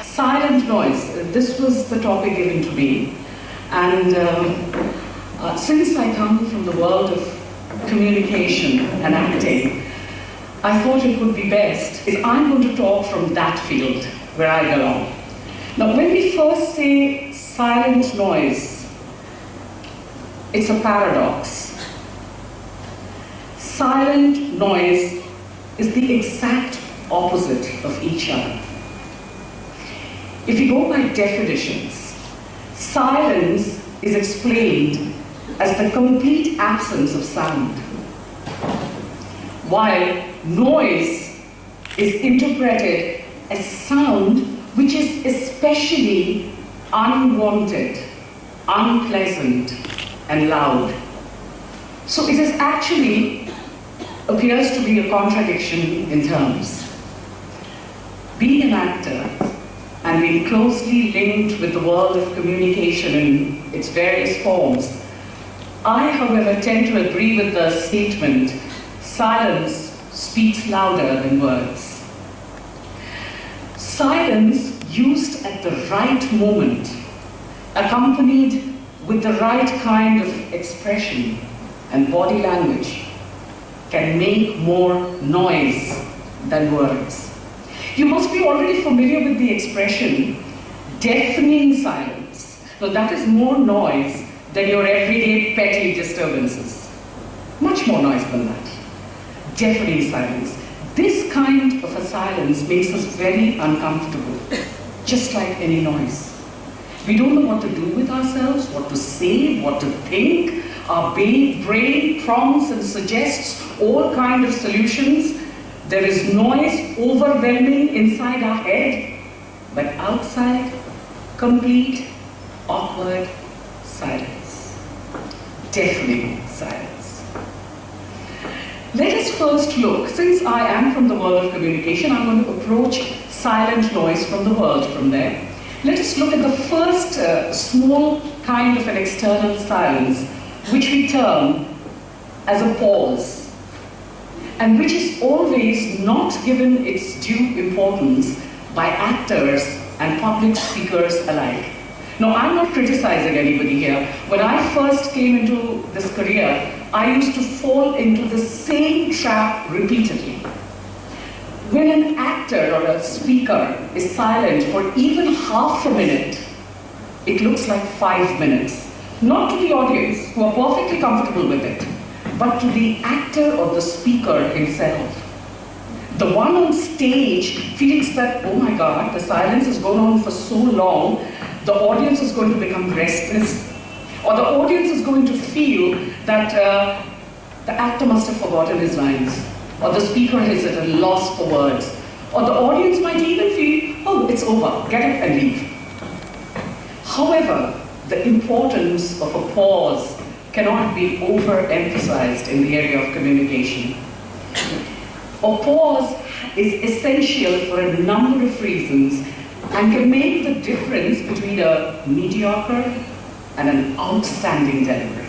Silent noise, this was the topic given to me. And since I come from the world of communication and acting, I thought it would be best if I'm going to talk from that field where I belong. Now, when we first say silent noise, it's a paradox. Silent noise is the exact opposite of each other. If you go by definitions, silence is explained as the complete absence of sound, while noise is interpreted as sound which is especially unwanted, unpleasant, and loud. So it is actually appears to be a contradiction in terms. Being an actor and being closely linked with the world of communication in its various forms, I, however, tend to agree with the statement, silence speaks louder than words. Silence used at the right moment, accompanied with the right kind of expression and body language, can make more noise than words. You must be already familiar with the expression, deafening silence. So that is more noise than your everyday petty disturbances. Much more noise than that. Deafening silence. This kind of a silence makes us very uncomfortable, just like any noise. We don't know what to do with ourselves, what to say, what to think. Our brain prompts and suggests all kinds of solutions. There is noise overwhelming inside our head, but outside, complete, awkward silence. Deafening silence. Let us first look, since I am from the world of communication, I'm going to approach silent noise from the world from there. Let us look at the first small kind of an external silence, which we term as a pause, and which is always not given its due importance by actors and public speakers alike. Now, I'm not criticizing anybody here. When I first came into this career, I used to fall into the same trap repeatedly. When an actor or a speaker is silent for even half a minute, it looks like 5 minutes. Not to the audience, who are perfectly comfortable with it, but to the actor or the speaker himself. The one on stage feels that, oh my God, the silence has gone on for so long, the audience is going to become restless, or the audience is going to feel that the actor must have forgotten his lines, or the speaker is at a loss for words, or the audience might even feel, oh, it's over, get it and leave. However, the importance of a pause cannot be overemphasized in the area of communication. A pause is essential for a number of reasons and can make the difference between a mediocre and an outstanding delivery.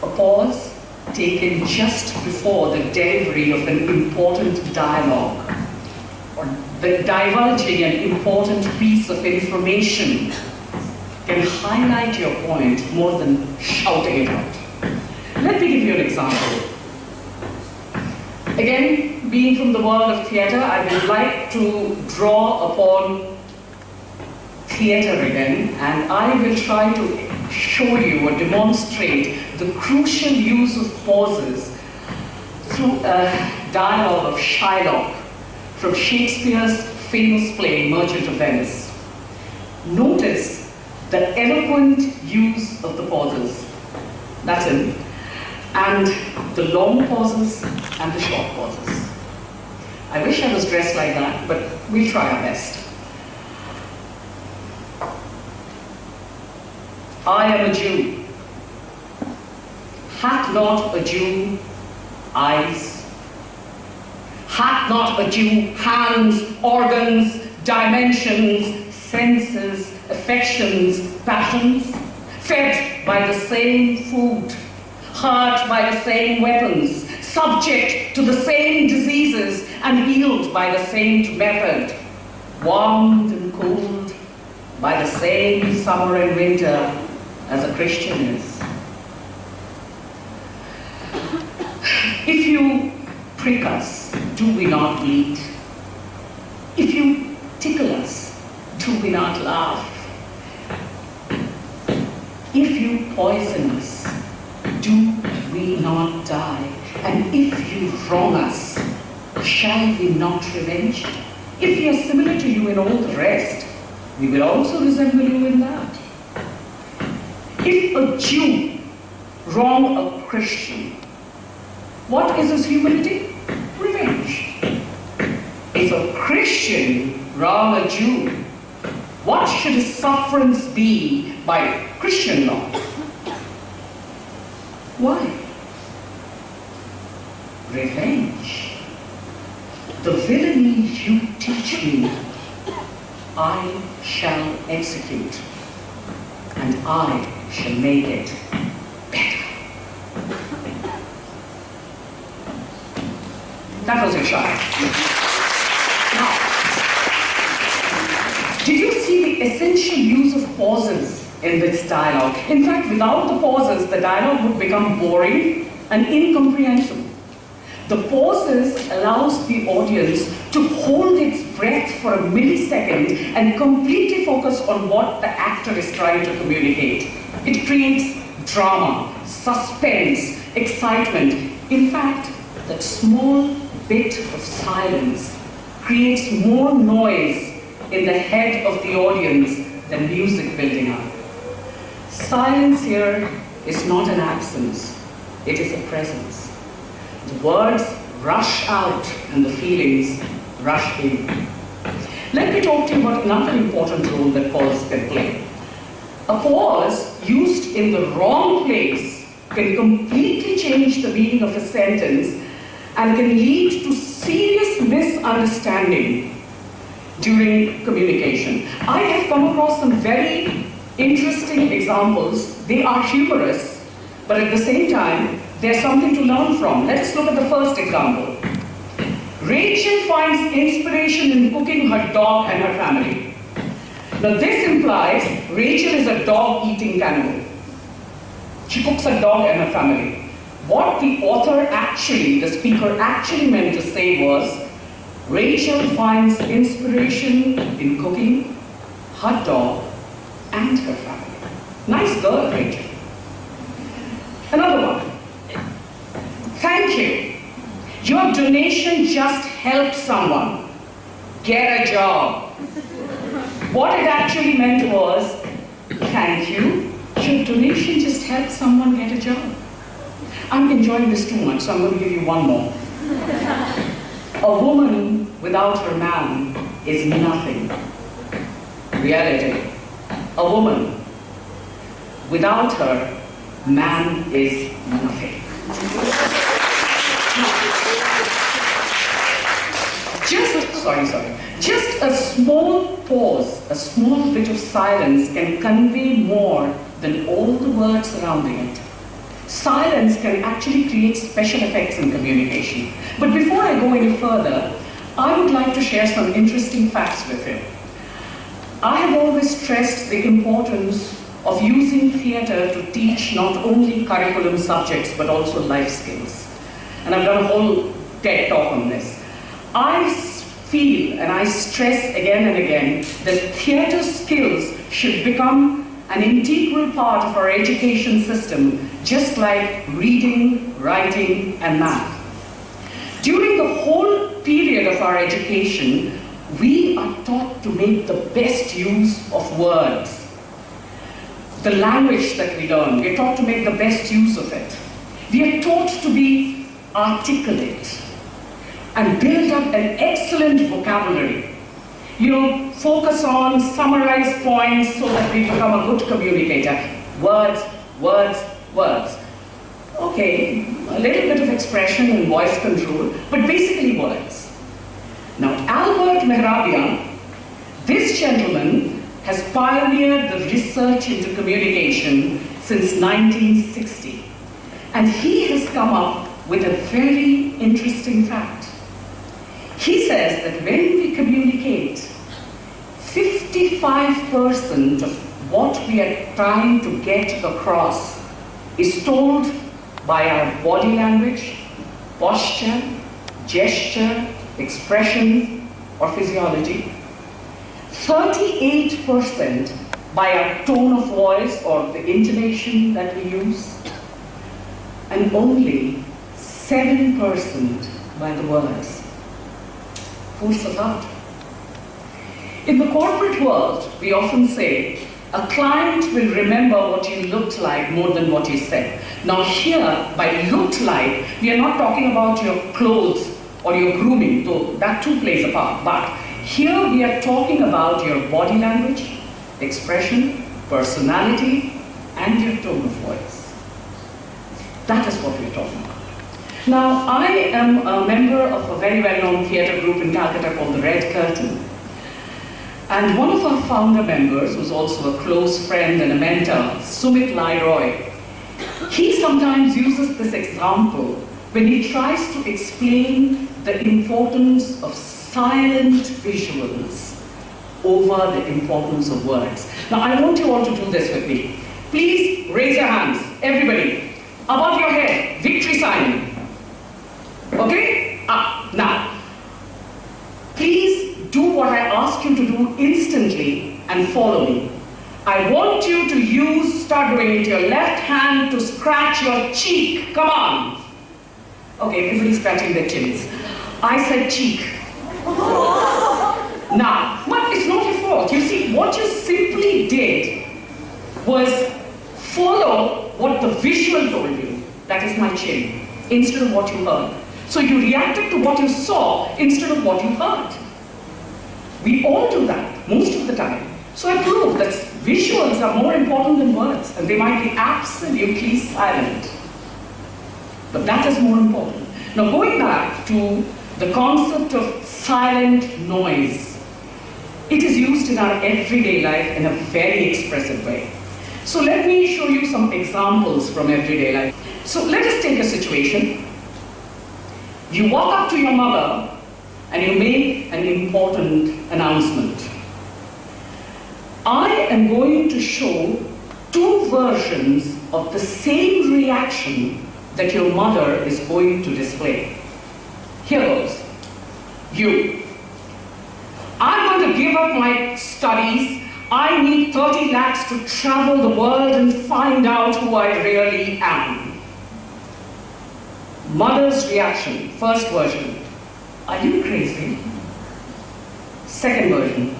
A pause taken just before the delivery of an important dialogue or the divulging an important piece of information can highlight your point more than shouting it out. Let me give you an example. Again, being from the world of theatre, I would like to draw upon theatre again, and I will try to show you or demonstrate the crucial use of pauses through a dialogue of Shylock from Shakespeare's famous play, Merchant of Venice. Notice the eloquent use of the pauses, that's it, and the long pauses and the short pauses. I wish I was dressed like that, but we'll try our best. I am a Jew. Hath not a Jew eyes? Hath not a Jew hands, organs, dimensions, senses, affections, passions, fed by the same food, hurt by the same weapons, subject to the same diseases and healed by the same method, warmed and cooled by the same summer and winter as a Christian is. If you prick us, do we not bleed? If you tickle us, do we not laugh? If you poison us, do we not die? And if you wrong us, shall we not revenge? If we are similar to you in all the rest, we will also resemble you in that. If a Jew wrong a Christian, what is his humility? Revenge. If a Christian wrong a Jew, what should his sufferance be by Christian law? Why? Revenge. The villainy you teach me, I shall execute, and I shall make it better. That was a shot. Now, did you see the essential use of pauses in this dialogue? In fact, without the pauses, the dialogue would become boring and incomprehensible. The pauses allows the audience to hold its breath for a millisecond and completely focus on what the actor is trying to communicate. It creates drama, suspense, excitement. In fact, that small bit of silence creates more noise in the head of the audience than music building up. Silence here is not an absence, it is a presence. The words rush out and the feelings rush in. Let me talk to you about another important role that pause can play. A pause used in the wrong place can completely change the meaning of a sentence and can lead to serious misunderstanding during communication. I have come across some very interesting examples. They are humorous, but at the same time, there's something to learn from. Let us look at the first example. Rachel finds inspiration in cooking her dog and her family. Now this implies Rachel is a dog-eating cannibal. She cooks a dog and her family. What the author actually, the speaker actually meant to say was, Rachel finds inspiration in cooking her dog and her family. Nice girl, Rachel. Another one. Thank you. Your donation just helped someone get a job. What it actually meant was, thank you. Your donation just helped someone get a job. I'm enjoying this too much, so I'm going to give you one more. A woman without her man is nothing. Reality. A woman without her man is nothing. Just a small pause, a small bit of silence can convey more than all the words surrounding it. Silence can actually create special effects in communication. But before I go any further, I would like to share some interesting facts with you. I have always stressed the importance of using theatre to teach not only curriculum subjects but also life skills. And I've done a whole TED talk on this. I feel and I stress again and again that theatre skills should become an integral part of our education system, just like reading, writing, and math. During the whole period of our education, we are taught to make the best use of words. The language that we learn, we are taught to make the best use of it. We are taught to be articulate and build up an excellent vocabulary. Focus on, summarize points so that we become a good communicator. Words, words, words. Okay, a little bit of expression and voice control, but basically words. Now, Albert Mehrabian, this gentleman has pioneered the research into communication since 1960. And he has come up with a very interesting fact. He says that when we communicate, 55% of what we are trying to get across is told by our body language, posture, gesture, expression, or physiology. 38% by our tone of voice or the intonation that we use, and only 7% by the words. Who's the thought? In the corporate world, we often say, a client will remember what you looked like more than what you said. Now here, by looked like, we are not talking about your clothes or your grooming, though that too plays a part. But here we are talking about your body language, expression, personality, and your tone of voice. That is what we're talking about. Now, I am a member of a very well-known theatre group in Calcutta called the Red Curtain. And one of our founder members, who's also a close friend and a mentor, Sumit Lairoy, he sometimes uses this example when he tries to explain the importance of silent visuals over the importance of words. Now, I want you all to do this with me. Please raise your hands, everybody. Above your head, victory sign. Okay? Now, please do what I ask you to do instantly and follow me. I want you to use, start doing it, your left hand to scratch your cheek. Come on. Okay, everybody's scratching their chins. I said cheek. Now, but it's not your fault. You see, what you simply did was follow what the visual told you. That is my chin, instead of what you heard. So you reacted to what you saw instead of what you heard. We all do that, most of the time. So I proved that visuals are more important than words, and they might be absolutely silent. But that is more important. Now, going back to the concept of silent noise, it is used in our everyday life in a very expressive way. So let me show you some examples from everyday life. So let us take a situation. You walk up to your mother and you make an important announcement. I am going to show two versions of the same reaction that your mother is going to display. Here goes. You. I'm going to give up my studies. I need 30 lakhs to travel the world and find out who I really am. Mother's reaction, first version. Are you crazy? Second version.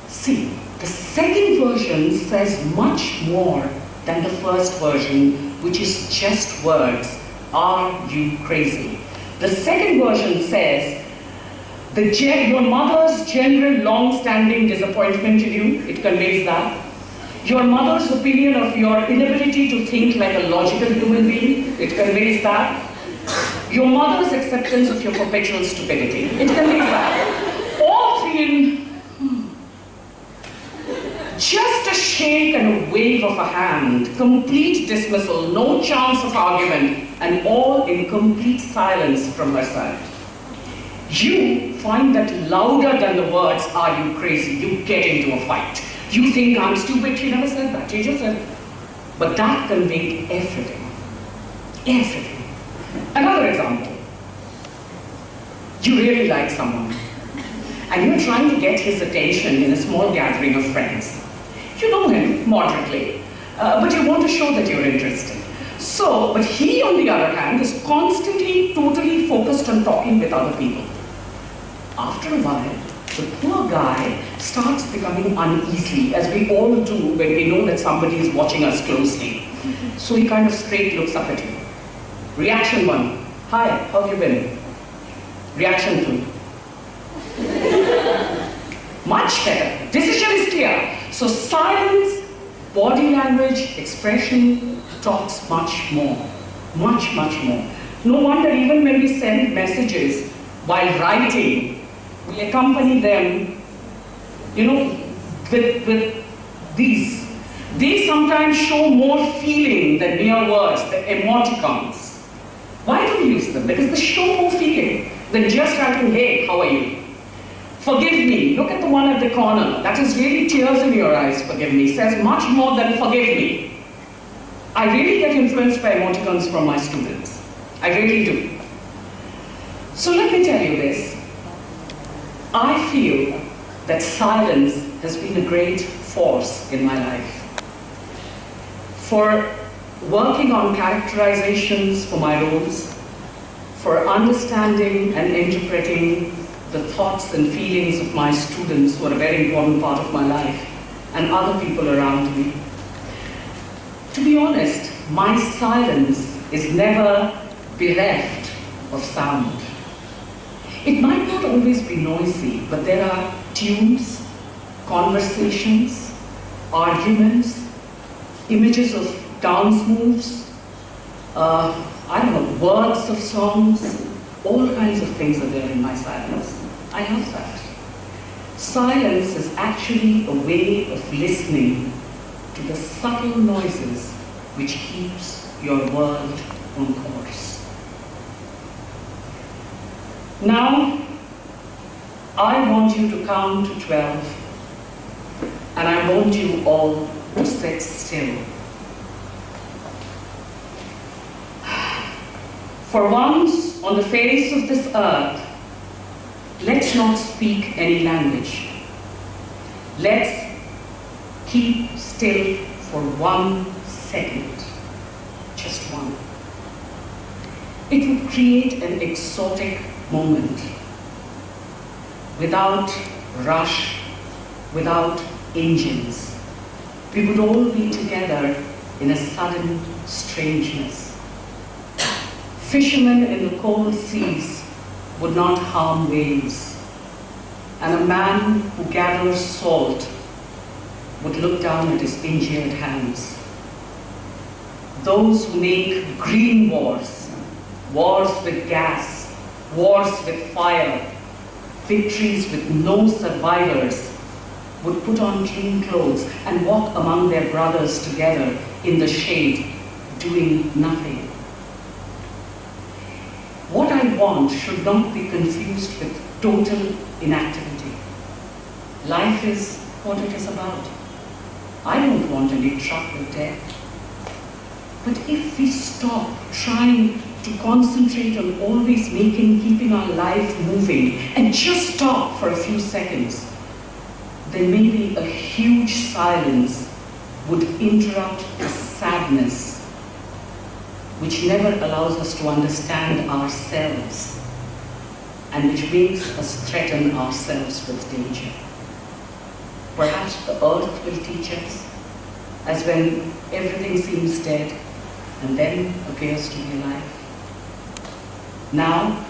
See, the second version says much more than the first version, which is just words. Are you crazy? The second version says, your mother's general long-standing disappointment in you, it conveys that. Your mother's opinion of your inability to think like a logical human being, it conveys that. Your mother's acceptance of your perpetual stupidity, it conveys that. All three in just a shake and a wave of a hand, complete dismissal, no chance of argument, and all in complete silence from her side. You find that louder than the words, are you crazy? You get into a fight. You think I'm stupid, she never said that, she just said, but that conveyed everything. Everything. Another example. You really like someone, and you're trying to get his attention in a small gathering of friends. You know him moderately, but you want to show that you're interested. So, but he, on the other hand, is constantly, totally focused on talking with other people. After a while, the poor guy starts becoming uneasy, as we all do when we know that somebody is watching us closely. So he kind of straight looks up at you. Reaction 1, hi, how have you been? Reaction 2, much better. Decision is clear. So silence, body language, expression talks much more. Much, much more. No wonder even when we send messages while writing, we accompany them, with these. They sometimes show more feeling than mere words, the emoticons. Why do we use them? Because they show more feeling than just writing, hey, how are you? Forgive me. Look at the one at the corner. That is really tears in your eyes, forgive me. Says much more than forgive me. I really get influenced by emoticons from my students. I really do. So let me tell you this. I feel that silence has been a great force in my life. For working on characterizations for my roles, for understanding and interpreting the thoughts and feelings of my students who are a very important part of my life and other people around me. To be honest, my silence is never bereft of sound. It might not always be noisy, but there are tunes, conversations, arguments, images of dance moves, I don't know, words of songs, all kinds of things are there in my silence. I love that. Silence is actually a way of listening to the subtle noises which keeps your world on course. Now, I want you to count to 12, and I want you all to sit still. For once on the face of this earth, let's not speak any language. Let's keep still for 1 second, just one. It would create an exotic moment, without rush, without engines. We would all be together in a sudden strangeness. Fishermen in the cold seas would not harm waves, and a man who gathers salt would look down at his injured hands. Those who make green wars, wars with gas, wars with fire, victories with no survivors, would put on clean clothes and walk among their brothers together in the shade, doing nothing. What I want should not be confused with total inactivity. Life is what it is about. I don't want any truck with death. But if we stop trying to concentrate on always keeping our life moving, and just stop for a few seconds, then maybe a huge silence would interrupt the sadness which never allows us to understand ourselves and which makes us threaten ourselves with danger. Perhaps the earth will teach us, as when everything seems dead and then appears to be alive. Now,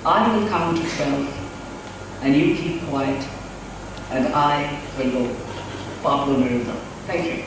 I will count to 12 and you keep quiet and I will go. Pablo Neruda. Thank you.